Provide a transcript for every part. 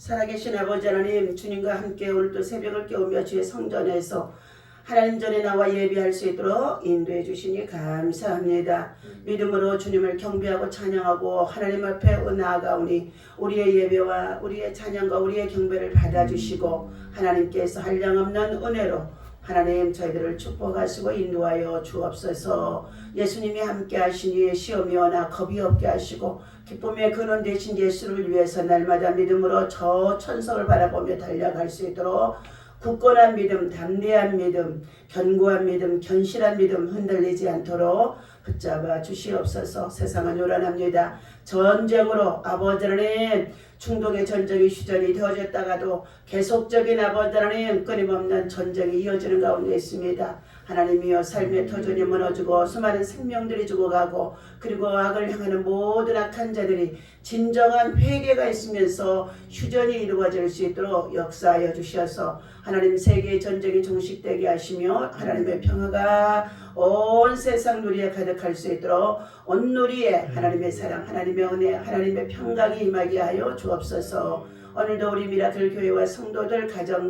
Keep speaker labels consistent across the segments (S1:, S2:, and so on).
S1: 살아계신 아버지 하나님, 주님과 함께 오늘도 새벽을 깨우며 주의 성전에서 하나님 전에 나와 예배할 수 있도록 인도해 주시니 감사합니다. 믿음으로 주님을 경배하고 찬양하고 하나님 앞에 나아가오니 우리의 예배와 우리의 찬양과 우리의 경배를 받아주시고 하나님께서 한량없는 은혜로 하나님 저희들을 축복하시고 인도하여 주옵소서. 예수님이 함께 하시니 시험이 오나 겁이 없게 하시고 기쁨의 근원 되신 예수를 위해서 날마다 믿음으로 저 천성을 바라보며 달려갈 수 있도록 굳건한 믿음, 담대한 믿음, 견고한 믿음, 견실한 믿음 흔들리지 않도록 붙잡아 주시옵소서. 세상은 요란합니다. 전쟁으로 아버지 하나님 중동의 전쟁이 휴전이 되어졌다가도 계속적인 아버지 하나님 끊임없는 전쟁이 이어지는 가운데 있습니다. 하나님이여 삶의 터전이 무너지고 수많은 생명들이 죽어가고 그리고 악을 향하는 모든 악한 자들이 진정한 회개가 있으면서 휴전이 이루어질 수 있도록 역사하여 주셔서 하나님 세계의 전쟁이 종식되게 하시며 하나님의 평화가 온 세상 누리에 가득할 수 있도록 온 누리에 하나님의 사랑, 하나님의 은혜, 하나님의 평강이 임하게 하여 주옵소서. 오늘도 우리 미라클 교회와 성도들 가정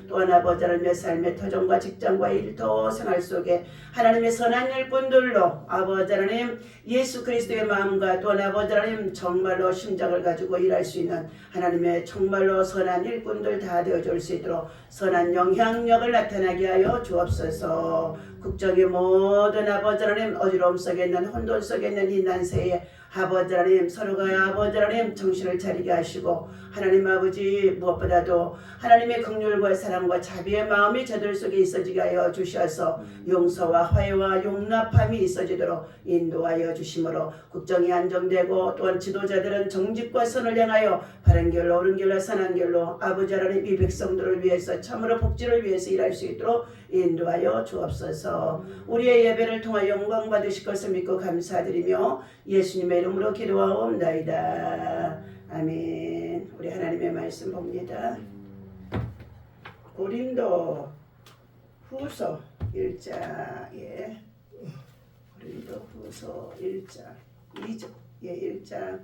S1: 또한 아버지 하나님의 삶의 터전과 직장과 일터 생활 속에 하나님의 선한 일꾼들로 아버지 하나님 예수 그리스도의 마음과 또한 아버지 하나님 정말로 심장을 가지고 일할 수 있는 하나님의 정말로 선한 일꾼들 다 되어줄 수 있도록 선한 영향력을 나타나게 하여 주옵소서. 국정의 모든 아버지 하나님 어지러움 속에 있는 혼돈 속에 있는 이 난세에 아버지 하나님 서로가 아버지 하나님 정신을 차리게 하시고 하나님 아버지 무엇보다도 하나님의 긍휼과 사랑과 자비의 마음이 저들 속에 있어지게 하여 주셔서 용서와 화해와 용납함이 있어지도록 인도하여 주심으로 국정이 안정되고 또한 지도자들은 정직과 선을 향하여 바른 길로 옳은 길로 선한 길로 아버지 하나님 이 백성들을 위해서 참으로 복지를 위해서 일할 수 있도록 인도하여 주옵소서. 우리의 예배를 통하여 영광 받으실 것을 믿고 감사드리며 예수님의 이름으로 기도하옵나이다. 아멘. 우리 하나님의 말씀 봅니다. 고린도 후서 1장 고린도 후서 1장 2절 1장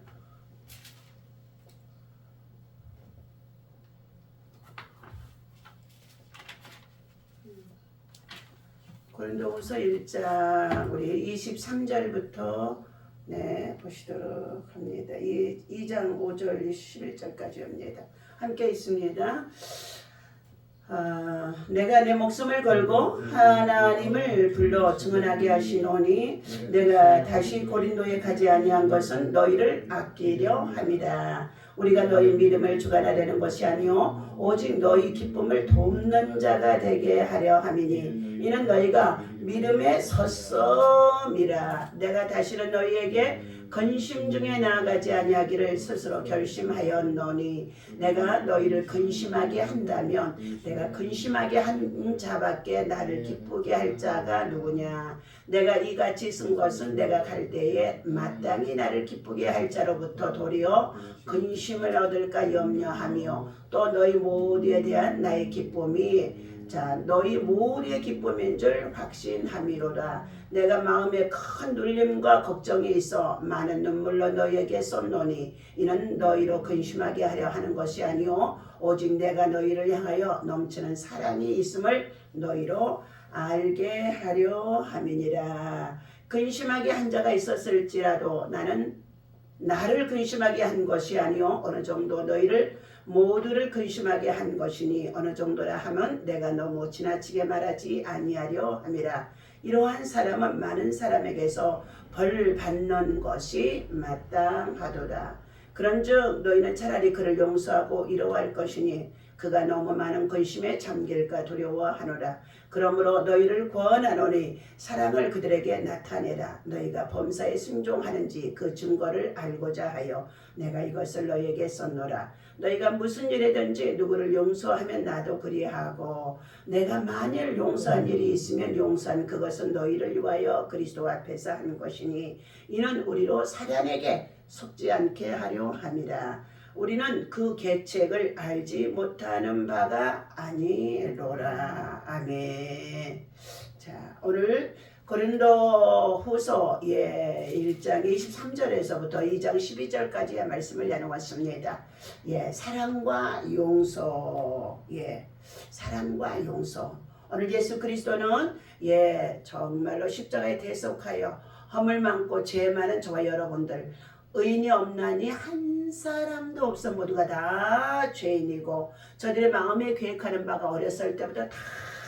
S1: 고린도후서 1장 우리 23절부터 보시도록 합니다. 2장 5절 11절까지입니다. 함께 있습니다. 내가 내 목숨을 걸고 하나님을 불러 증언하게 하시노니 내가 다시 고린도에 가지 아니한 것은 너희를 아끼려 함이라. 우리가 너희 믿음을 주관하려는 것이 아니요 오직 너희 기쁨을 돕는 자가 되게 하려 함이니 이는 너희가 믿음에 섰음이라. 내가 다시는 너희에게 근심 중에 나아가지 아니하기를 스스로 결심하였노니 내가 너희를 근심하게 한다면 내가 근심하게 한 자밖에 나를 기쁘게 할 자가 누구냐. 내가 이같이 쓴 것은 내가 갈 때에 마땅히 나를 기쁘게 할 자로부터 도리어 근심을 얻을까 염려하며 또 너희 모두에 대한 나의 기쁨이 너희 모두의 기쁨인 줄 확신함이로다. 내가 마음에 큰 눌림과 걱정이 있어 많은 눈물로 너희에게 쏟노니 이는 너희로 근심하게 하려 하는 것이 아니오 오직 내가 너희를 향하여 넘치는 사랑이 있음을 너희로 알게 하려 함이니라. 근심하게 한 자가 있었을지라도 나는 나를 근심하게 한 것이 아니오 어느 정도 너희를 모두를 근심하게 한 것이니 어느 정도라 하면 내가 너무 지나치게 말하지 아니하려 함이라. 이러한 사람은 많은 사람에게서 벌 받는 것이 마땅하도다. 그런즉 너희는 차라리 그를 용서하고 이로할 것이니 그가 너무 많은 근심에 잠길까 두려워하노라. 그러므로 너희를 권하노니 사랑을 그들에게 나타내라. 너희가 범사에 순종하는지 그 증거를 알고자 하여 내가 이것을 너희에게 썼노라. 너희가 무슨 일이든지 누구를 용서하면 나도 그리하고 내가 만일 용서한 일이 있으면 용서한 그것은 너희를 위하여 그리스도 앞에서 하는 것이니 이는 우리로 사단에게 속지 않게 하려 함이라. 우리는 그 계책을 알지 못하는 바가 아니로라. 아멘. 자, 오늘 고린도 후서 1장 23절에서부터 2장 12절까지의 말씀을 나누었습니다. 사랑과 용서. 사랑과 용서. 오늘 예수 그리스도는 정말로 십자가에 대속하여 허물 많고 죄 많은 저와 여러분들, 의인이 없나니 한 사람도 없어 모두가 다 죄인이고 저들의 마음에 계획하는 바가 어렸을 때부터 다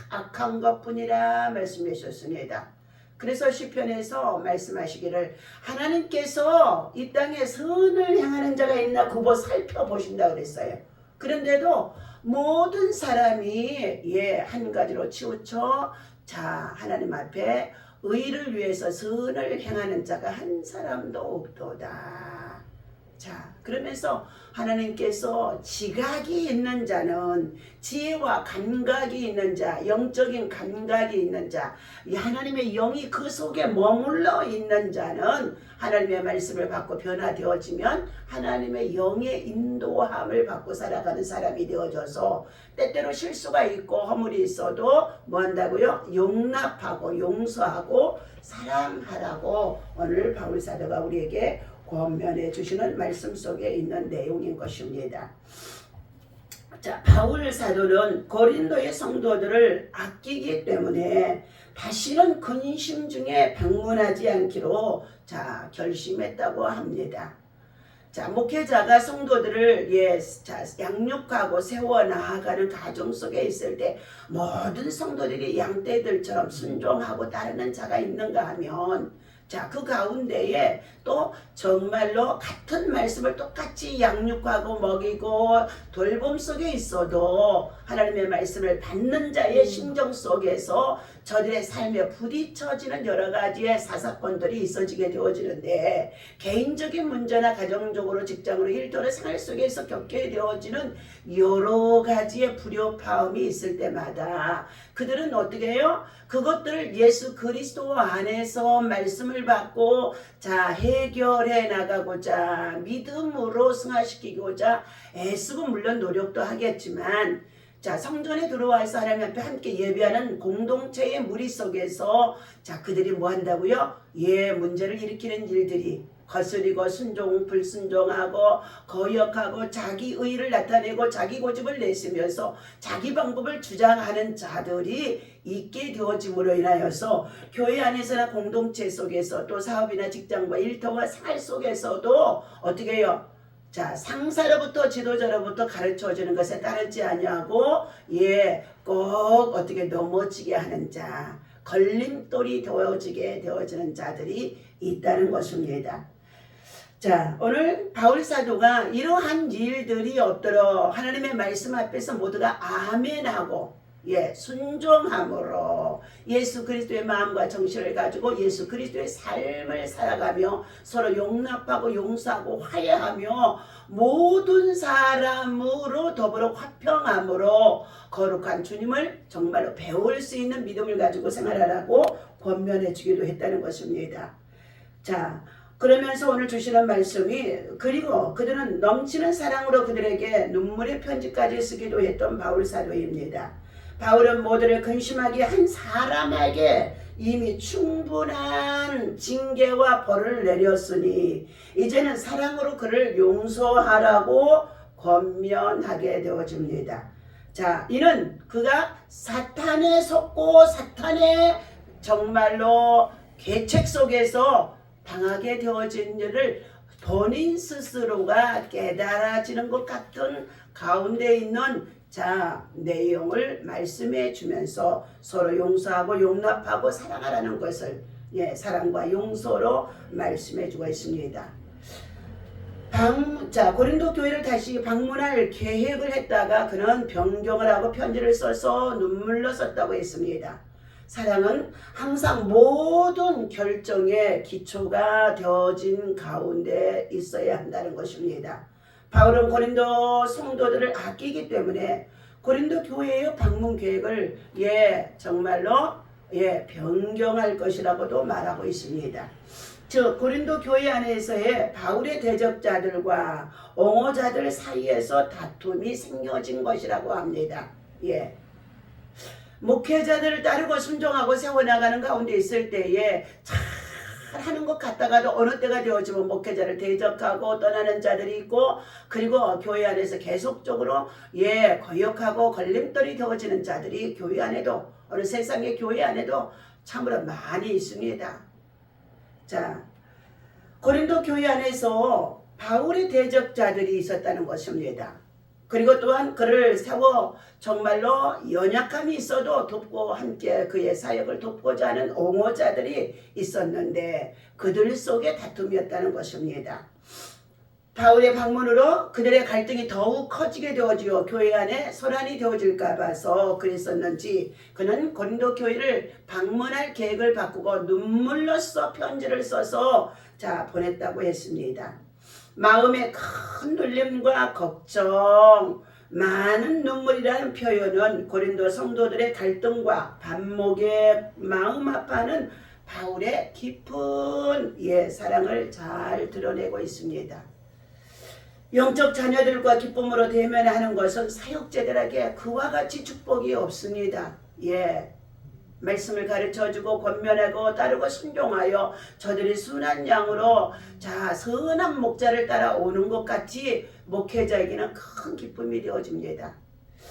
S1: 악한 것뿐이라 말씀해 주셨습니다. 그래서 시편에서 말씀하시기를 하나님께서 이 땅에 선을 행하는 자가 있나 굽어 살펴보신다 그랬어요. 그런데도 모든 사람이 한 가지로 치우쳐 하나님 앞에 의를 위해서 선을 행하는 자가 한 사람도 없도다. 그러면서 하나님께서 지각이 있는 자는, 지혜와 감각이 있는 자, 영적인 감각이 있는 자, 하나님의 영이 그 속에 머물러 있는 자는 하나님의 말씀을 받고 변화되어지면 하나님의 영의 인도함을 받고 살아가는 사람이 되어져서 때때로 실수가 있고 허물이 있어도 뭐 한다고요? 용납하고 용서하고 사랑하라고 오늘 바울 사도가 우리에게 권면해 주시는 말씀 속에 있는 내용인 것입니다. 바울 사도는 고린도의 성도들을 아끼기 때문에 다시는 근심 중에 방문하지 않기로 결심했다고 합니다. 목회자가 성도들을 양육하고 세워 나아가는 가정 속에 있을 때 모든 성도들이 양떼들처럼 순종하고 따르는 자가 있는가 하면 그 가운데에 또 정말로 같은 말씀을 똑같이 양육하고 먹이고 돌봄 속에 있어도 하나님의 말씀을 받는 자의 심정 속에서 저들의 삶에 부딪혀지는 여러 가지의 사사건들이 있어지게 되어지는데, 개인적인 문제나 가정적으로 직장으로 일터로 생활 속에서 겪게 되어지는 여러 가지의 불협화음이 있을 때마다 그들은 어떻게 해요? 그것들을 예수 그리스도 안에서 말씀을 받고 해결해 나가고자 믿음으로 승화시키고자 애쓰고 물론 노력도 하겠지만 성전에 들어와서 하나님 앞에 함께 예배하는 공동체의 무리 속에서 그들이 뭐 한다고요? 문제를 일으키는 일들이 거스리고 불순종하고 거역하고 자기 의의를 나타내고 자기 고집을 내세우면서 자기 방법을 주장하는 자들이 있게 되어짐으로 인하여서 교회 안에서나 공동체 속에서 또 사업이나 직장과 일터와 생활 속에서도 어떻게 해요? 상사로부터 지도자로부터 가르쳐주는 것에 따르지 아니하고 꼭 어떻게 넘어지게 하는 자, 걸림돌이 되어지는 자들이 있다는 것입니다. 오늘 바울 사도가 이러한 일들이 없도록 하나님의 말씀 앞에서 모두가 아멘하고 순종함으로 예수 그리스도의 마음과 정신을 가지고 예수 그리스도의 삶을 살아가며 서로 용납하고 용서하고 화해하며 모든 사람으로 더불어 화평함으로 거룩한 주님을 정말로 배울 수 있는 믿음을 가지고 생활하라고 권면해 주기도 했다는 것입니다. 그러면서 오늘 주시는 말씀이, 그리고 그들은 넘치는 사랑으로 그들에게 눈물의 편지까지 쓰기도 했던 바울 사도입니다. 바울은 모두를 근심하게 한 사람에게 이미 충분한 징계와 벌을 내렸으니 이제는 사랑으로 그를 용서하라고 권면하게 되어집니다. 이는 그가 사탄에 속고 사탄의 정말로 계책 속에서 당하게 되어진 일을 본인 스스로가 깨달아지는 것 같은 가운데 있는 내용을 말씀해 주면서 서로 용서하고 용납하고 사랑하라는 것을 사랑과 용서로 말씀해 주고 있습니다. 고린도 교회를 다시 방문할 계획을 했다가 그는 변경을 하고 편지를 써서 눈물로 썼다고 했습니다. 사랑은 항상 모든 결정의 기초가 되어진 가운데 있어야 한다는 것입니다. 바울은 고린도 성도들을 아끼기 때문에 고린도 교회의 방문 계획을 정말로 변경할 것이라고도 말하고 있습니다. 즉 고린도 교회 안에서의 바울의 대적자들과 옹호자들 사이에서 다툼이 생겨진 것이라고 합니다. 목회자들을 따르고 순종하고 세워나가는 가운데 있을 때에 잘 하는 것 같다가도 어느 때가 되어지면 목회자를 대적하고 떠나는 자들이 있고, 그리고 교회 안에서 계속적으로 거역하고 걸림돌이 되어지는 자들이 교회 안에도, 어느 세상의 교회 안에도 참으로 많이 있습니다. 자, 고린도 교회 안에서 바울의 대적자들이 있었다는 것입니다. 그리고 또한 그를 세워 정말로 연약함이 있어도 돕고 함께 그의 사역을 돕고자 하는 옹호자들이 있었는데 그들 속에 다툼이었다는 것입니다. 바울의 방문으로 그들의 갈등이 더욱 커지게 되어지고 교회 안에 소란이 되어질까 봐서 그랬었는지 그는 고린도 교회를 방문할 계획을 바꾸고 눈물로써 편지를 써서 보냈다고 했습니다. 마음의 큰 눌림과 걱정, 많은 눈물이라는 표현은 고린도 성도들의 갈등과 반목의 마음 아파하는 바울의 깊은 사랑을 잘 드러내고 있습니다. 영적 자녀들과 기쁨으로 대면하는 것은 사역자들에게 그와 같이 축복이 없습니다. 말씀을 가르쳐주고 권면하고 따르고 순종하여 저들이 순한 양으로 선한 목자를 따라오는 것 같이 목회자에게는 큰 기쁨이 되어집니다.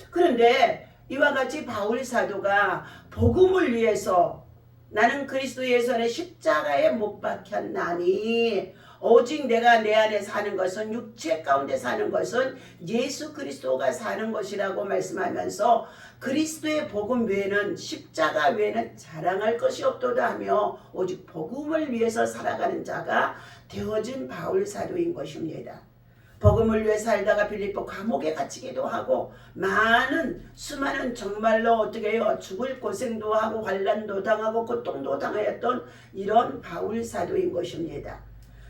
S1: 그런데 이와 같이 바울 사도가 복음을 위해서 나는 그리스도 예수의 십자가에 못 박혔나니 오직 내가 내 안에 사는 것은 육체 가운데 사는 것은 예수 그리스도가 사는 것이라고 말씀하면서 그리스도의 복음 외에는 십자가 외에는 자랑할 것이 없도다 하며 오직 복음을 위해서 살아가는 자가 되어진 바울 사도인 것입니다. 복음을 위해 살다가 빌립보 감옥에 갇히기도 하고 수많은 정말로 죽을 고생도 하고 환난도 당하고 고통도 당하였던 이런 바울 사도인 것입니다.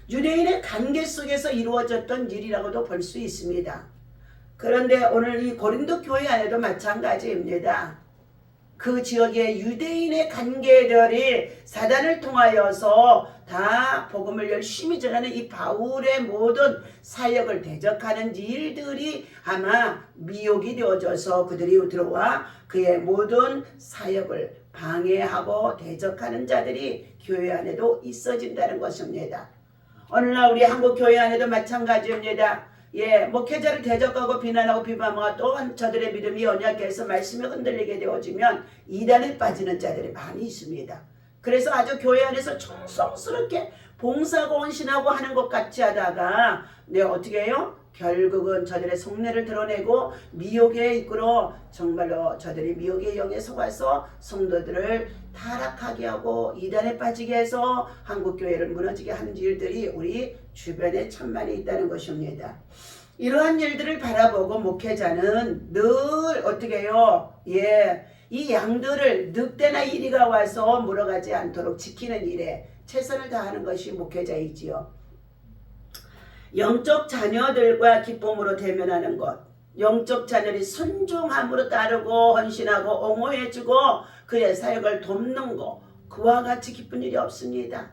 S1: 유대인의 관계 속에서 이루어졌던 일이라고도 볼 수 있습니다. 그런데 오늘 이 고린도 교회 안에도 마찬가지입니다. 그 지역의 유대인의 관계들이 사단을 통하여서 다 복음을 열심히 전하는 이 바울의 모든 사역을 대적하는 일들이 아마 미혹이 되어져서 그들이 들어와 그의 모든 사역을 방해하고 대적하는 자들이 교회 안에도 있어진다는 것입니다. 오늘날 우리 한국 교회 안에도 마찬가지입니다. 목회자를 대적하고 비난하고 비방하고 또한 저들의 믿음이 연약해서 말씀이 흔들리게 되어지면 이단에 빠지는 자들이 많이 있습니다. 그래서 아주 교회 안에서 충성스럽게 봉사하고 헌신하고 하는 것 같이 하다가 어떻게 해요? 결국은 저들의 속내를 드러내고 미혹에 이끌어 정말로 저들이 미혹의 영에 속아서 성도들을 타락하게 하고 이단에 빠지게 해서 한국교회를 무너지게 하는 일들이 우리 주변에 천만이 있다는 것입니다. 이러한 일들을 바라보고 목회자는 늘 어떻게 해요? 이 양들을 늑대나 이리가 와서 물어가지 않도록 지키는 일에 최선을 다하는 것이 목회자이지요. 영적 자녀들과 기쁨으로 대면하는 것, 영적 자녀들이 순종함으로 따르고 헌신하고 옹호해주고 그의 사역을 돕는 것, 그와 같이 기쁜 일이 없습니다.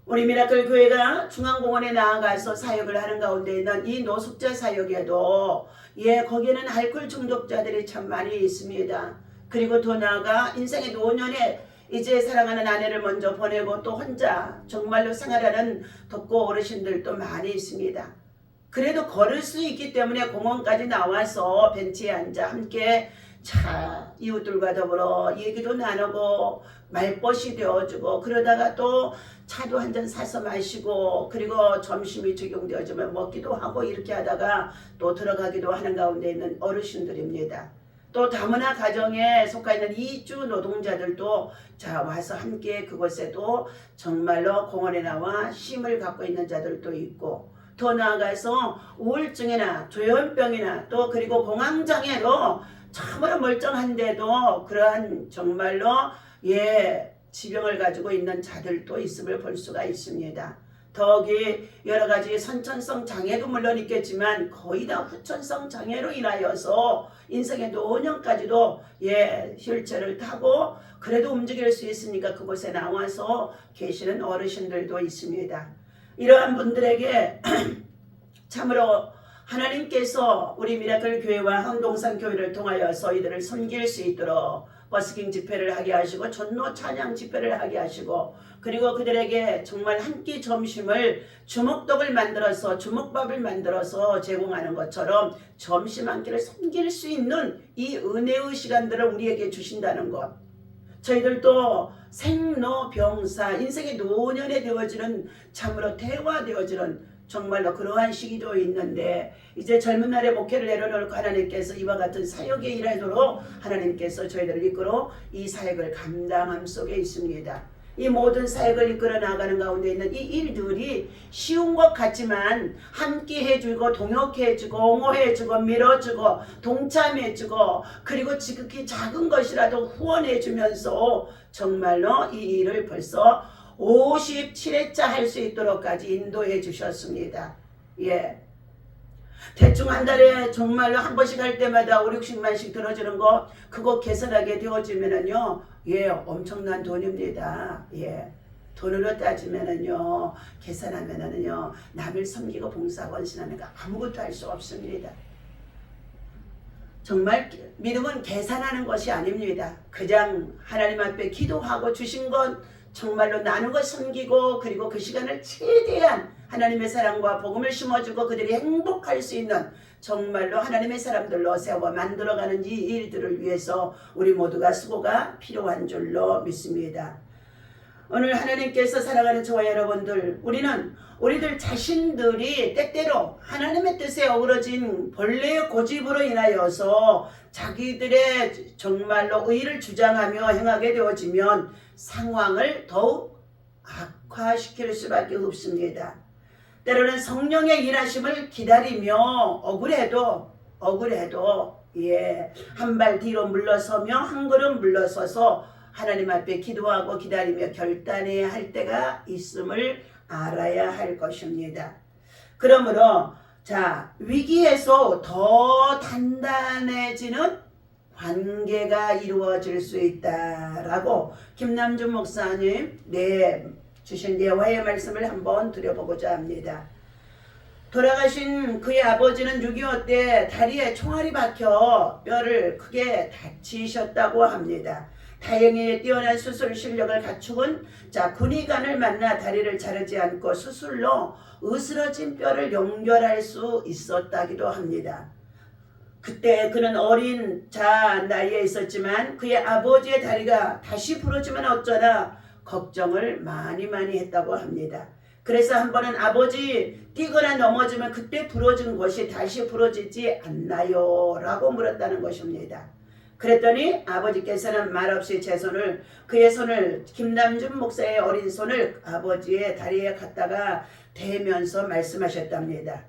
S1: 우리 미라클 교회가 중앙공원에 나아가서 사역을 하는 가운데 있는 이 노숙자 사역에도 거기에는 알코올 중독자들이 참 많이 있습니다. 그리고 더 나아가 인생의 노년에 이제 사랑하는 아내를 먼저 보내고 또 혼자 정말로 생활하는 덕고 어르신들도 많이 있습니다. 그래도 걸을 수 있기 때문에 공원까지 나와서 벤치에 앉아 함께 이웃들과 더불어 얘기도 나누고 말벗이 되어주고 그러다가 또 차도 한 잔 사서 마시고 그리고 점심이 적용되어지면 먹기도 하고 이렇게 하다가 또 들어가기도 하는 가운데 있는 어르신들입니다. 또 다문화 가정에 속하 있는 이주 노동자들도 와서 함께 그곳에도 정말로 공원에 나와 쉼을 갖고 있는 자들도 있고 더 나아가서 우울증이나 조현병이나 또 그리고 공황장애로 참으로 멀쩡한데도 그러한 정말로 지병을 가지고 있는 자들도 있음을 볼 수가 있습니다. 더욱이 여러가지 선천성 장애도 물론 있겠지만 거의 다 후천성 장애로 인하여서 인생의 노년까지도 휠체어를 타고 그래도 움직일 수 있으니까 그곳에 나와서 계시는 어르신들도 있습니다. 이러한 분들에게 참으로 하나님께서 우리 미라클 교회와 황동산 교회를 통하여서 이들을 섬길 수 있도록 버스킹 집회를 하게 하시고 전도 찬양 집회를 하게 하시고 그리고 그들에게 정말 한 끼 점심을 주먹떡을 만들어서 주먹밥을 만들어서 제공하는 것처럼 점심 한 끼를 섬길 수 있는 이 은혜의 시간들을 우리에게 주신다는 것. 저희들도 생로병사 인생의 노년에 되어지는 참으로 대화되어지는 정말로 그러한 시기도 있는데 이제 젊은 날에 목회를 내려놓고 하나님께서 이와 같은 사역에 일하도록 하나님께서 저희들을 이끌어 이 사역을 감당함 속에 있습니다. 이 모든 사역을 이끌어 나가는 가운데 있는 이 일들이 쉬운 것 같지만 함께 해주고 동역해주고 옹호해주고 밀어주고 동참해주고 그리고 지극히 작은 것이라도 후원해주면서 정말로 이 일을 벌써 57회차 할 수 있도록까지 인도해 주셨습니다. 예. 대충 한 달에 정말로 한 번씩 할 때마다 5, 60만씩 들어주는 거 그거 계산하게 되어지면은요. 예, 엄청난 돈입니다. 예. 돈으로 따지면은요. 계산하면은요. 남을 섬기고 봉사하고 헌신하는 거 아무것도 할 수 없습니다. 정말 믿음은 계산하는 것이 아닙니다. 그냥 하나님 앞에 기도하고 주신 건 정말로 나누고 섬기고 그리고 그 시간을 최대한 하나님의 사랑과 복음을 심어주고 그들이 행복할 수 있는 정말로 하나님의 사람들로 세워 만들어가는 이 일들을 위해서 우리 모두가 수고가 필요한 줄로 믿습니다. 오늘 하나님께서 사랑하는 저와 여러분들 우리들 자신들이 때때로 하나님의 뜻에 어우러진 본래의 고집으로 인하여서 자기들의 정말로 의를 주장하며 행하게 되어지면 상황을 더욱 악화시킬 수밖에 없습니다. 때로는 성령의 일하심을 기다리며 억울해도 한 발 뒤로 물러서며 한 걸음 물러서서 하나님 앞에 기도하고 기다리며 결단해야 할 때가 있음을 알아야 할 것입니다. 그러므로 위기에서 더 단단해지는 관계가 이루어질 수 있다라고 김남준 목사님 주신 예화의 말씀을 한번 드려보고자 합니다. 돌아가신 그의 아버지는 6.25 때 다리에 총알이 박혀 뼈를 크게 다치셨다고 합니다. 다행히 뛰어난 수술 실력을 갖추은 군의관을 만나 다리를 자르지 않고 수술로 으스러진 뼈를 연결할 수 있었다기도 합니다. 그때 그는 어린 나이에 있었지만 그의 아버지의 다리가 다시 부러지면 어쩌나 걱정을 많이 했다고 합니다. 그래서 한 번은 아버지 뛰거나 넘어지면 그때 부러진 것이 다시 부러지지 않나요? 라고 물었다는 것입니다. 그랬더니 아버지께서는 말없이 그의 손을 김남준 목사의 어린 손을 아버지의 다리에 갖다가 대면서 말씀하셨답니다.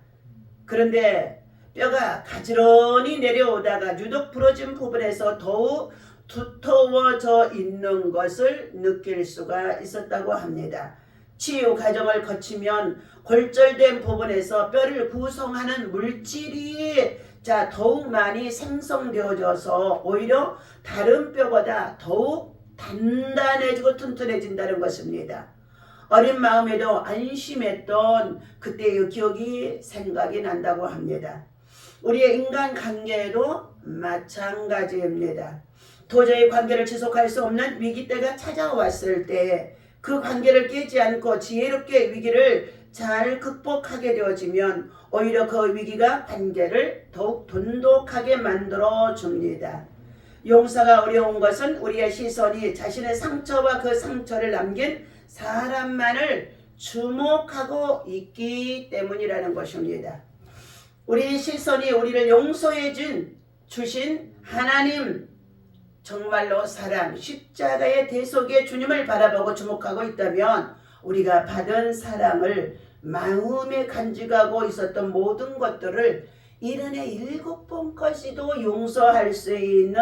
S1: 그런데 뼈가 가지런히 내려오다가 유독 부러진 부분에서 더욱 두터워져 있는 것을 느낄 수가 있었다고 합니다. 치유 과정을 거치면 골절된 부분에서 뼈를 구성하는 물질이 더욱 많이 생성되어져서 오히려 다른 뼈보다 더욱 단단해지고 튼튼해진다는 것입니다. 어린 마음에도 안심했던 그때의 기억이 생각이 난다고 합니다. 우리의 인간관계에도 마찬가지입니다. 도저히 관계를 지속할 수 없는 위기 때가 찾아왔을 때 그 관계를 깨지 않고 지혜롭게 위기를 잘 극복하게 되어지면 오히려 그 위기가 관계를 더욱 돈독하게 만들어 줍니다. 용서가 어려운 것은 우리의 시선이 자신의 상처와 그 상처를 남긴 사람만을 주목하고 있기 때문이라는 것입니다. 우리 시선이 우리를 용서해 주신 하나님 정말로 사랑 십자가의 대속의 주님을 바라보고 주목하고 있다면 우리가 받은 사랑을 마음에 간직하고 있었던 모든 것들을 1년에 7번까지도 용서할 수 있는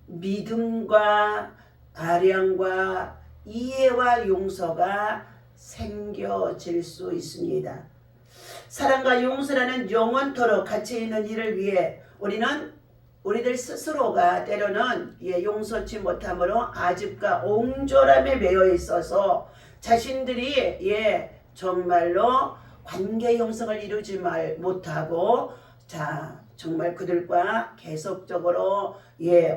S1: 믿음과 아량과 이해와 용서가 생겨질 수 있습니다. 사랑과 용서라는 영원토록 가치 있는 일을 위해 우리들 스스로가 때로는 용서치 못함으로 아집과 옹졸함에 매여 있어서 자신들이 정말로 관계 형성을 이루지 못하고 정말 그들과 계속적으로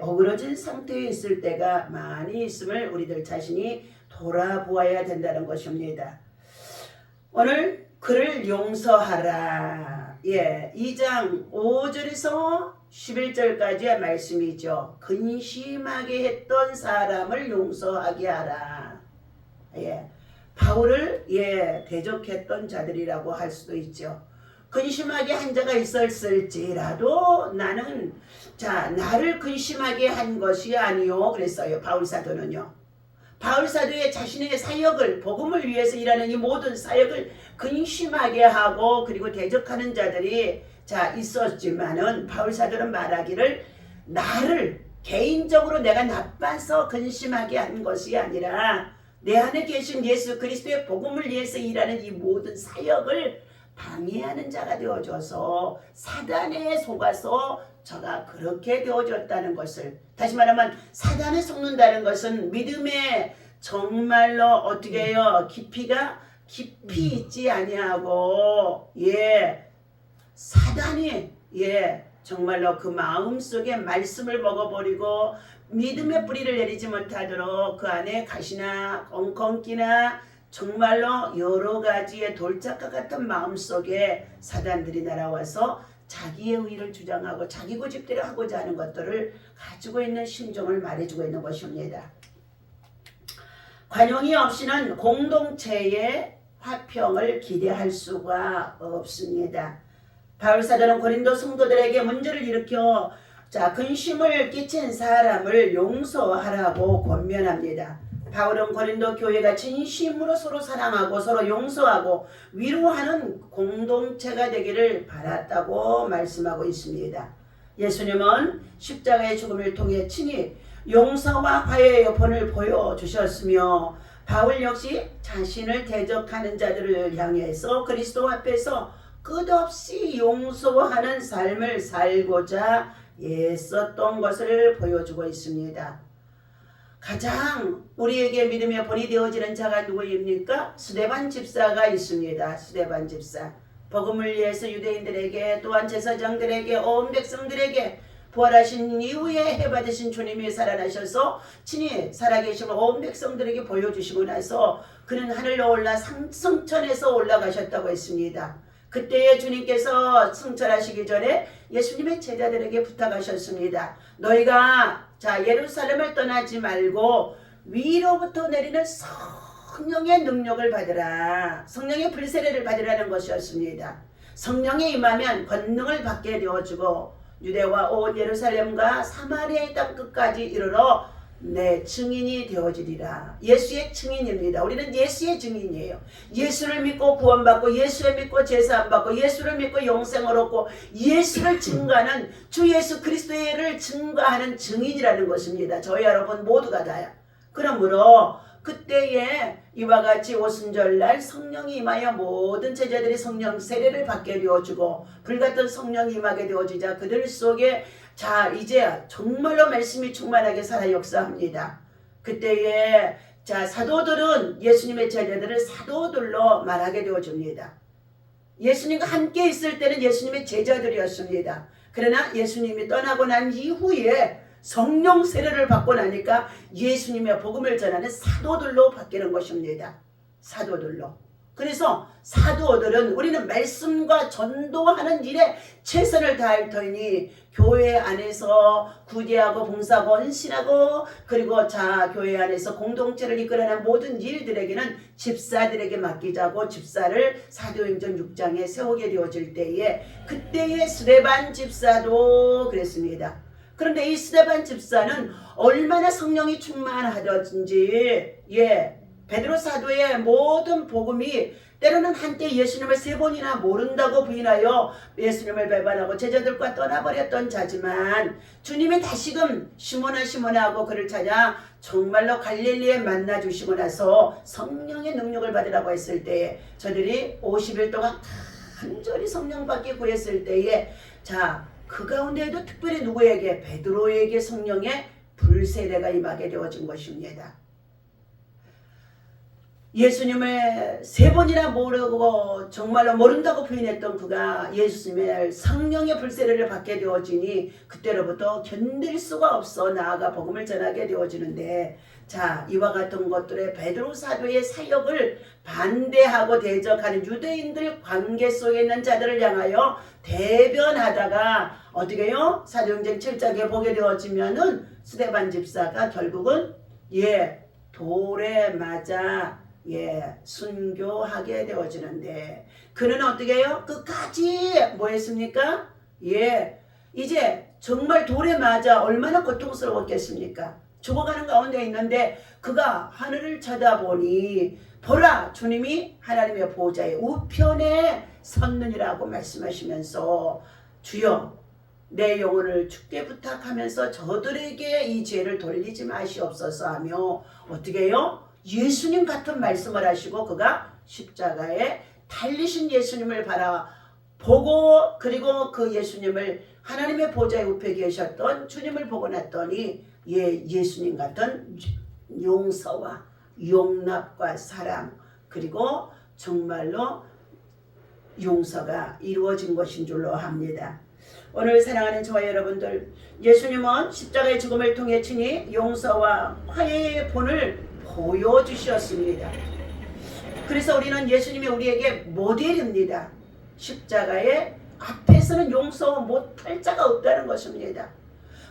S1: 어그러진 상태에 있을 때가 많이 있음을 우리들 자신이 돌아보아야 된다는 것입니다. 오늘 그를 용서하라. 2장 5절에서 11절까지의 말씀이죠. 근심하게 했던 사람을 용서하게 하라. 바울을 대적했던 자들이라고 할 수도 있죠. 근심하게 한 자가 있었을지라도 나는 나를 근심하게 한 것이 아니요 그랬어요. 바울 사도는요. 바울 사도의 자신의 사역을 복음을 위해서 일하는 이 모든 사역을 근심하게 하고 그리고 대적하는 자들이 있었지만은 바울 사도는 말하기를 나를 개인적으로 내가 나빠서 근심하게 한 것이 아니라 내 안에 계신 예수 그리스도의 복음을 위해서 일하는 이 모든 사역을 방해하는 자가 되어줘서 사단에 속아서 저가 그렇게 되어졌다는 것을, 다시 말하면 사단에 속는다는 것은 믿음에 정말로 어떻게 해요? 깊이가 깊이 있지 아니하고 사단이 정말로 그 마음속에 말씀을 먹어버리고 믿음의 뿌리를 내리지 못하도록 그 안에 가시나 엉겅기나 정말로 여러 가지의 돌짝과 같은 마음속에 사단들이 날아와서 자기의 의의를 주장하고 자기 고집대로 하고자 하는 것들을 가지고 있는 심정을 말해주고 있는 것입니다. 관용이 없이는 공동체의 화평을 기대할 수가 없습니다. 바울 사도는 고린도 성도들에게 문제를 일으켜 근심을 끼친 사람을 용서하라고 권면합니다. 바울은 고린도 교회가 진심으로 서로 사랑하고 서로 용서하고 위로하는 공동체가 되기를 바랐다고 말씀하고 있습니다. 예수님은 십자가의 죽음을 통해 친히 용서와 화해의 여건을 보여주셨으며 바울 역시 자신을 대적하는 자들을 향해서 그리스도 앞에서 끝없이 용서하는 삶을 살고자 애썼던 것을 보여주고 있습니다. 가장 우리에게 믿음의 본이 되어지는 자가 누구입니까? 스데반 집사가 있습니다. 스데반 집사. 복음을 위해서 유대인들에게 또한 제사장들에게 온 백성들에게 부활하신 이후에 해받으신 주님이 살아나셔서 친히 살아계심을 온 백성들에게 보여주시고 나서 그는 하늘로 올라 성천에서 올라가셨다고 했습니다. 그때에 주님께서 승천하시기 전에 예수님의 제자들에게 부탁하셨습니다. 너희가 예루살렘을 떠나지 말고 위로부터 내리는 성령의 능력을 받으라. 성령의 불세례를 받으라는 것이었습니다. 성령이 임하면 권능을 받게 되어주고 유대와 온 예루살렘과 사마리아의 땅 끝까지 이르러 내 증인이 되어지리라. 예수의 증인입니다. 우리는 예수의 증인이에요. 예수를 믿고 구원받고 예수를 믿고 제사함받고 예수를 믿고 영생을 얻고 예수를 증거하는 주 예수 그리스도를 증거하는 증인이라는 것입니다. 저희 여러분 모두가 다요. 그러므로 그때에 이와 같이 오순절날 성령이 임하여 모든 제자들이 성령 세례를 받게 되어주고 불같은 성령이 임하게 되어지자 그들 속에 이제 정말로 말씀이 충만하게 살아 역사합니다. 그때에 사도들은 예수님의 제자들을 사도들로 말하게 되어줍니다. 예수님과 함께 있을 때는 예수님의 제자들이었습니다. 그러나 예수님이 떠나고 난 이후에 성령 세례를 받고 나니까 예수님의 복음을 전하는 사도들로 바뀌는 것입니다. 사도들로. 그래서 사도들은 우리는 말씀과 전도하는 일에 최선을 다할 터이니 교회 안에서 구제하고 봉사하고 헌신하고 그리고 교회 안에서 공동체를 이끌어내는 모든 일들에게는 집사들에게 맡기자고 집사를 사도행전 6장에 세우게 되어질 때에 그때의 스데반 집사도 그랬습니다. 그런데 이 스데반 집사는 얼마나 성령이 충만하던지 베드로 사도의 모든 복음이 때로는 한때 예수님을 3번이나 모른다고 부인하여 예수님을 배반하고 제자들과 떠나버렸던 자지만 주님이 다시금 시몬아 하고 그를 찾아 정말로 갈릴리에 만나주시고 나서 성령의 능력을 받으라고 했을 때에 저들이 50일 동안 간절히 성령 받기 구했을 때에 그 가운데에도 특별히 누구에게? 베드로에게 성령의 불세례가 임하게 되어진 것입니다. 예수님을 3번이나 모르고 정말로 모른다고 부인했던 그가 예수님의 성령의 불세례를 받게 되어지니 그때로부터 견딜 수가 없어 나아가 복음을 전하게 되어지는데, 자, 이와 같은 것들의 베드로 사도의 사역을 반대하고 대적하는 유대인들 관계 속에 있는 자들을 향하여 대변하다가 어떻게 해요? 사도행전 7장에 보게 되어지면은 스데반 집사가 결국은 돌에 맞아 순교하게 되어지는데, 그는 어떻게 해요? 끝까지 뭐 했습니까? 이제 정말 돌에 맞아 얼마나 고통스러웠겠습니까? 죽어가는 가운데 있는데 그가 하늘을 쳐다보니 보라, 주님이 하나님의 보좌의 우편에 섰느니라고 말씀하시면서 주여 내 영혼을 주께 부탁하면서 저들에게 이 죄를 돌리지 마시옵소서 하며 어떻게 해요? 예수님 같은 말씀을 하시고 그가 십자가에 달리신 예수님을 바라보고, 그리고 그 예수님을 하나님의 보좌에 우편에 계셨던 주님을 보고 났더니 예수님 같은 용서와 용납과 사랑, 그리고 정말로 용서가 이루어진 것인 줄로 합니다. 오늘 사랑하는 저와 여러분들, 예수님은 십자가의 죽음을 통해 친히 용서와 화해의 본을 보여주셨습니다. 그래서 우리는 예수님이 우리에게 모델입니다. 십자가의 앞에서는 용서 못할 자가 없다는 것입니다.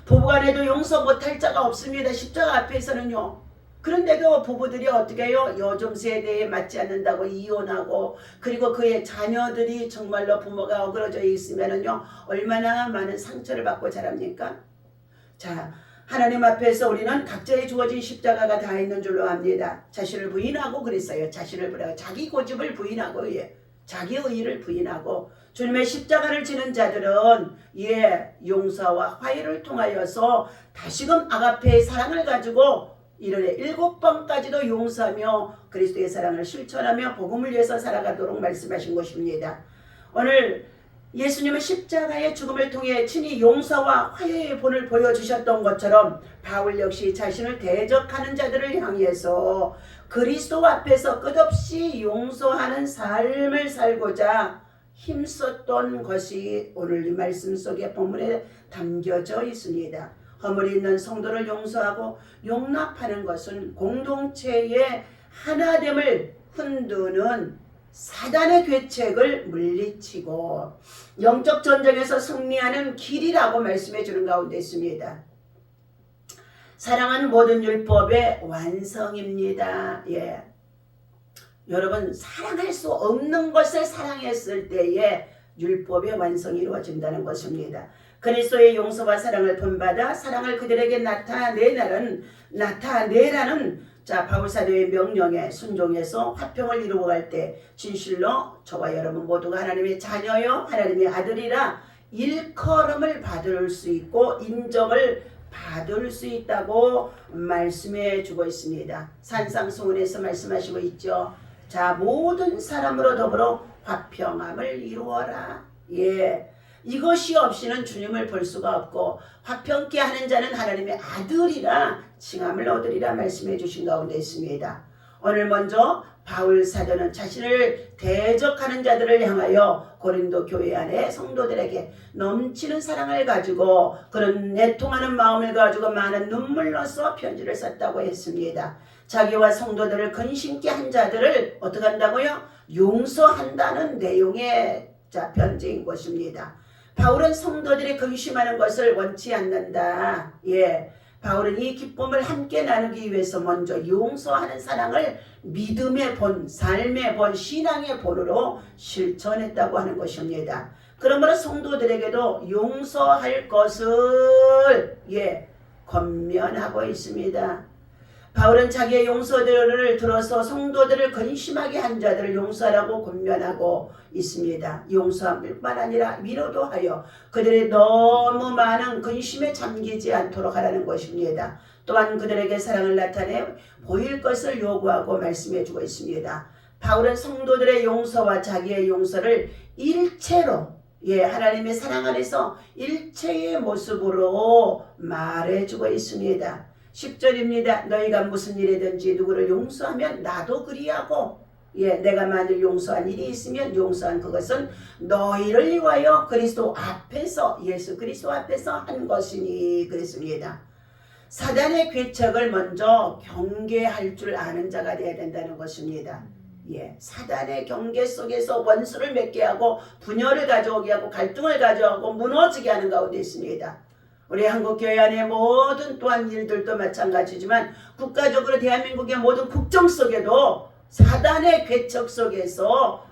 S1: 부부간에도 용서 못할 자가 없습니다. 십자가 앞에서는요. 그런데도 부부들이 어떻게 해요? 요즘 세대에 맞지 않는다고 이혼하고, 그리고 그의 자녀들이 정말로 부모가 어그러져 있으면은요 얼마나 많은 상처를 받고 자랍니까? 자, 하나님 앞에서 우리는 각자의 주어진 십자가가 다 있는 줄로 압니다. 자신을 부인하고 그랬어요. 자신을 부인하고 자기 고집을 부인하고 자기 의의를 부인하고 주님의 십자가를 지는 자들은 용서와 화해를 통하여서 다시금 아가페의 사랑을 가지고 이르되 7번까지도 용서하며 그리스도의 사랑을 실천하며 복음을 위해서 살아가도록 말씀하신 것입니다. 오늘 예수님은 십자가의 죽음을 통해 친히 용서와 화해의 본을 보여주셨던 것처럼 바울 역시 자신을 대적하는 자들을 향해서 그리스도 앞에서 끝없이 용서하는 삶을 살고자 힘썼던 것이 오늘 이 말씀 속에 본문에 담겨져 있습니다. 허물이 있는 성도를 용서하고 용납하는 것은 공동체의 하나됨을 흔드는 사단의 괴책을 물리치고 영적 전쟁에서 승리하는 길이라고 말씀해 주는 가운데 있습니다. 사랑은 모든 율법의 완성입니다. 여러분, 사랑할 수 없는 것을 사랑했을 때에 율법의 완성이 이루어진다는 것입니다. 그리스도의 용서와 사랑을 본받아 사랑을 그들에게 나타내라는 바울 사도의 명령에 순종해서 화평을 이루어 갈 때 진실로 저와 여러분 모두가 하나님의 자녀요 하나님의 아들이라 일컬음을 받을 수 있고 인정을 받을 수 있다고 말씀해 주고 있습니다. 산상수훈에서 말씀하시고 있죠. 자, 모든 사람으로 더불어 화평함을 이루어라. 이것이 없이는 주님을 볼 수가 없고 화평케 하는 자는 하나님의 아들이라 칭함을 얻으리라 말씀해 주신 가운데 있습니다. 오늘 먼저 바울 사도는 자신을 대적하는 자들을 향하여 고린도 교회 안에 성도들에게 넘치는 사랑을 가지고 그런 내통하는 마음을 가지고 많은 눈물로써 편지를 썼다고 했습니다. 자기와 성도들을 근심케 한 자들을 어떻게 한다고요? 용서한다는 내용의 편지인 것입니다. 바울은 성도들이 근심하는 것을 원치 않는다. 바울은 이 기쁨을 함께 나누기 위해서 먼저 용서하는 사랑을 믿음의 본, 삶의 본, 신앙의 본으로 실천했다고 하는 것입니다. 그러므로 성도들에게도 용서할 것을 권면하고 있습니다. 바울은 자기의 용서들을 들어서 성도들을 근심하게 한 자들을 용서하라고 권면하고 있습니다. 용서함뿐만 아니라 위로도 하여 그들의 너무 많은 근심에 잠기지 않도록 하라는 것입니다. 또한 그들에게 사랑을 나타내 보일 것을 요구하고 말씀해 주고 있습니다. 바울은 성도들의 용서와 자기의 용서를 일체로 하나님의 사랑 안에서 일체의 모습으로 말해주고 있습니다. 10절입니다. 너희가 무슨 일이든지 누구를 용서하면 나도 그리하고 내가 만일 용서한 일이 있으면 용서한 그것은 너희를 위하여 그리스도 앞에서 예수 그리스도 앞에서 한 것이니 그랬습니다. 사단의 괴책을 먼저 경계할 줄 아는 자가 되어야 된다는 것입니다. 사단의 경계 속에서 원수를 맺게 하고 분열을 가져오게 하고 갈등을 가져오고 무너지게 하는 가운데 있습니다. 우리 한국교회 안의 모든 또한 일들도 마찬가지지만 국가적으로 대한민국의 모든 국정 속에도 사단의 괴척 속에서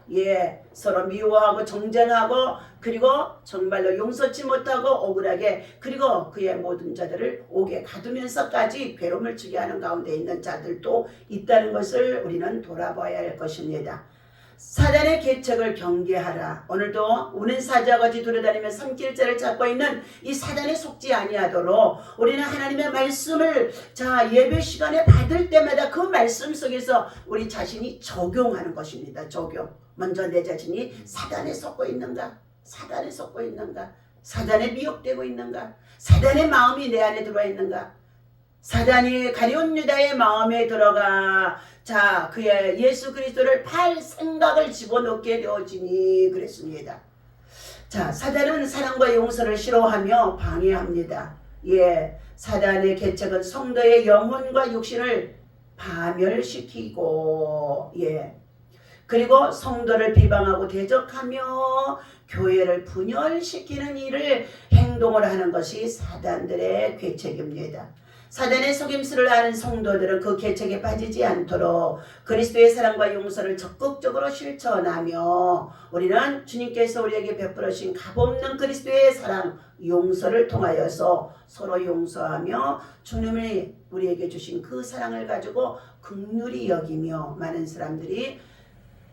S1: 서로 미워하고 정쟁하고 그리고 정말로 용서치 못하고 억울하게 그리고 그의 모든 자들을 옥에 가두면서까지 괴로움을 주게 하는 가운데 있는 자들도 있다는 것을 우리는 돌아봐야 할 것입니다. 사단의 계책을 경계하라. 오늘도 우는 사자같이 돌아다니며 삼킬자를 찾고 있는 이 사단에 속지 아니하도록 우리는 하나님의 말씀을 예배 시간에 받을 때마다 그 말씀 속에서 우리 자신이 적용하는 것입니다. 적용. 먼저 내 자신이 사단에 속고 있는가? 사단에 속고 있는가? 사단에 미혹되고 있는가? 사단의 마음이 내 안에 들어와 있는가? 사단이 가룟 유다의 마음에 들어가 그의 예수 그리스도를 팔 생각을 집어넣게 되어지니 그랬습니다. 사단은 사랑과 용서를 싫어하며 방해합니다. 사단의 계책은 성도의 영혼과 육신을 파멸시키고 그리고 성도를 비방하고 대적하며 교회를 분열시키는 일을 행동을 하는 것이 사단들의 계책입니다. 사단의 속임수를 아는 성도들은 그 계책에 빠지지 않도록 그리스도의 사랑과 용서를 적극적으로 실천하며 우리는 주님께서 우리에게 베풀으신 값없는 그리스도의 사랑, 용서를 통하여서 서로 용서하며 주님이 우리에게 주신 그 사랑을 가지고 긍휼히 여기며 많은 사람들이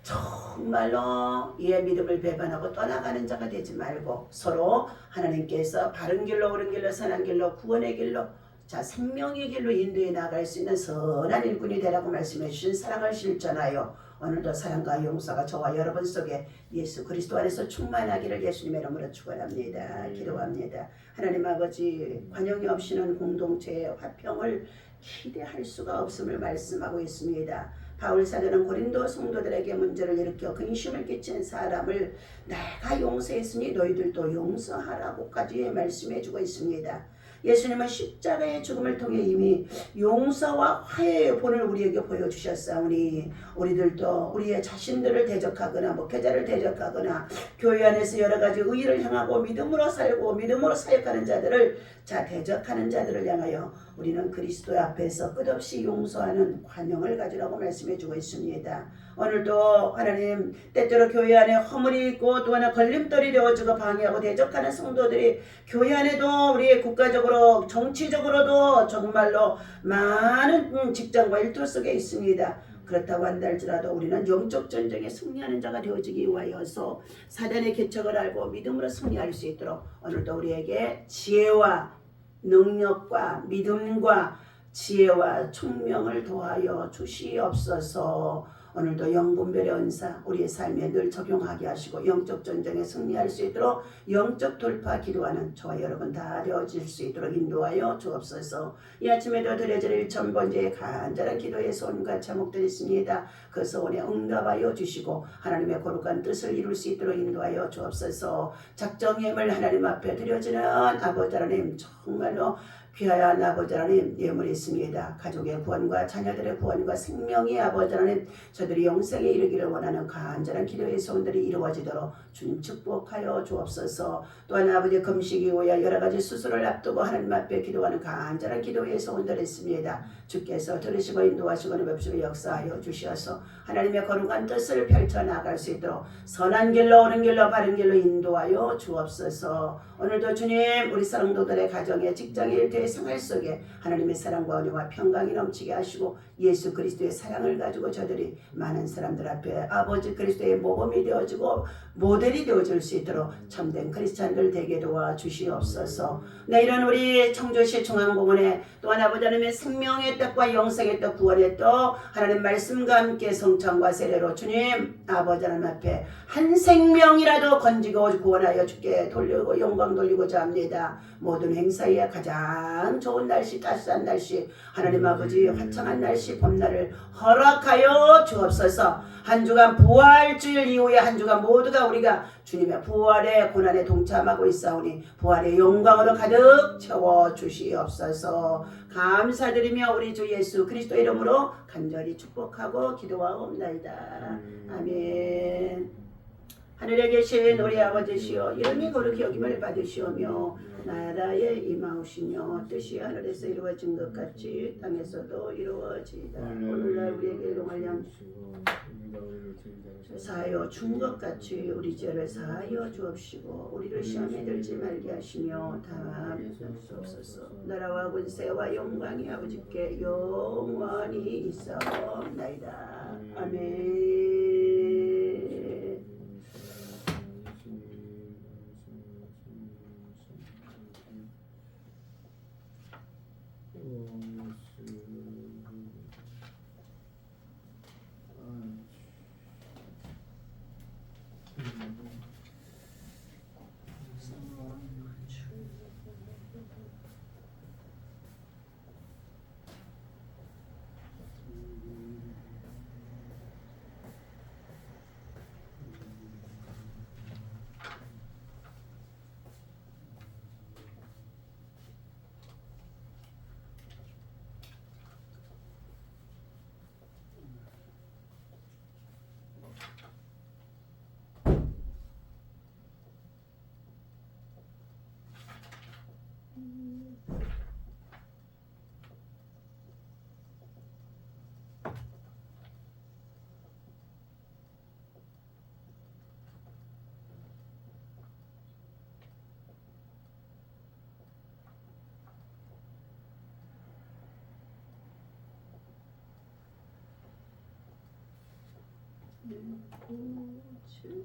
S1: 정말로 믿음을 배반하고 떠나가는 자가 되지 말고 서로 하나님께서 바른 길로 옳은 길로 선한 길로 구원의 길로 생명의 길로 인도해 나갈 수 있는 선한 일꾼이 되라고 말씀해 주신 사랑을 실천하여 오늘도 사랑과 용서가 저와 여러분 속에 예수 그리스도 안에서 충만하기를 예수님의 이름으로 축원합니다. 기도합니다. 하나님 아버지, 관용이 없이는 공동체의 화평을 기대할 수가 없음을 말씀하고 있습니다. 바울 사도는 고린도 성도들에게 문제를 일으켜 근심을 끼친 사람을 내가 용서했으니 너희들도 용서하라고까지 말씀해 주고 있습니다. 예수님은 십자가의 죽음을 통해 이미 용서와 화해의 본을 우리에게 보여주셨사오니 우리들도 우리의 자신들을 대적하거나 목회자를 대적하거나 교회 안에서 여러 가지 의의를 향하고 믿음으로 살고 믿음으로 사역하는 자들을 대적하는 자들을 향하여 우리는 그리스도 앞에서 끝없이 용서하는 관용을 가지라고 말씀해주고 있습니다. 오늘도 하나님 때때로 교회 안에 허물이 있고 또 하나 걸림돌이 되어주고 방해하고 대적하는 성도들이 교회 안에도 우리의 국가적으로 정치적으로도 정말로 많은 직장과 일터 속에 있습니다. 그렇다고 한달지라도 우리는 영적 전쟁에 승리하는 자가 되어지기 위하여서 사단의 계책을 알고 믿음으로 승리할 수 있도록 오늘도 우리에게 지혜와 능력과 믿음과 지혜와 총명을 도하여 주시옵소서. 오늘도 영분별의 은사 우리의 삶에 늘 적용하게 하시고 영적 전쟁에 승리할 수 있도록 영적 돌파 기도하는 저와 여러분 다 되어질 수 있도록 인도하여 주옵소서. 이 아침에도 드려질 1000번째의 간절한 기도의 소원과 제목들이 있습니다. 그 소원에 응답하여 주시고 하나님의 거룩한 뜻을 이룰 수 있도록 인도하여 주옵소서. 작정임을 하나님 앞에 드려지는 아버지 하나님 정말로 귀하여 아버지 하나님 예물이 있습니다. 가족의 구원과 자녀들의 구원과 생명의 아버지 하나님 저들이 영생에 이르기를 원하는 간절한 기도의 소원들이 이루어지도록 주님 축복하여 주옵소서. 또한 아버지 금식 이후에 여러 가지 수술을 앞두고 하나님 앞에 기도하는 간절한 기도의 소원들이 있습니다. 주께서 들으시고 인도하시고 뵙시고 역사하여 주시어서 하나님의 거룩한 뜻을 펼쳐나갈 수 있도록 선한 길로 옳은 길로 바른 길로 인도하여 주옵소서. 오늘도 주님 우리 사랑도들의 가정에 직장에 일터의 생활 속에 하나님의 사랑과 은혜와 평강이 넘치게 하시고 예수 그리스도의 사랑을 가지고 저들이 많은 사람들 앞에 아버지 그리스도의 모범이 되어지고 모델이 되어줄 수 있도록 참된 크리스찬들 되게 도와주시옵소서. 내일은 우리 청주시 중앙공원에 또한 아버지 하나님의 생명의 떡과 영생의 떡 구원의 떡 하나님 말씀과 함께 성찬과 세례로 주님 아버지 하나님 앞에 한 생명이라도 건지고 구원하여 주께 돌리고 영광 돌리고자 합니다. 모든 행사에 가장 가장 좋은 날씨, 따스한 날씨, 하나님 아버지 화창한 날씨, 봄날을 허락하여 주옵소서. 한 주간 부활주일 이후에 한 주간 모두가 우리가 주님의 부활의 고난에 동참하고 있사오니 부활의 영광으로 가득 채워 주시옵소서. 감사드리며 우리 주 예수 그리스도 이름으로 간절히 축복하고 기도하옵나이다. 아멘. 하늘에 계신 우리 아버지시여, 이름이 거룩히 여김을 받으시오며 나라에 임하오시며 뜻이 하늘에서 이루어진 것 같이 땅에서도 이루어지이다. 오늘날 우리에게 용할 양 사하여 준 것 같이 우리 죄를 사하여 주옵시고 우리를 시험에 들지 말게 하시며 다만 주옵소서. 나라와 권세와 영광이 아버지께 영원히 있사옵나이다. 아멘. 주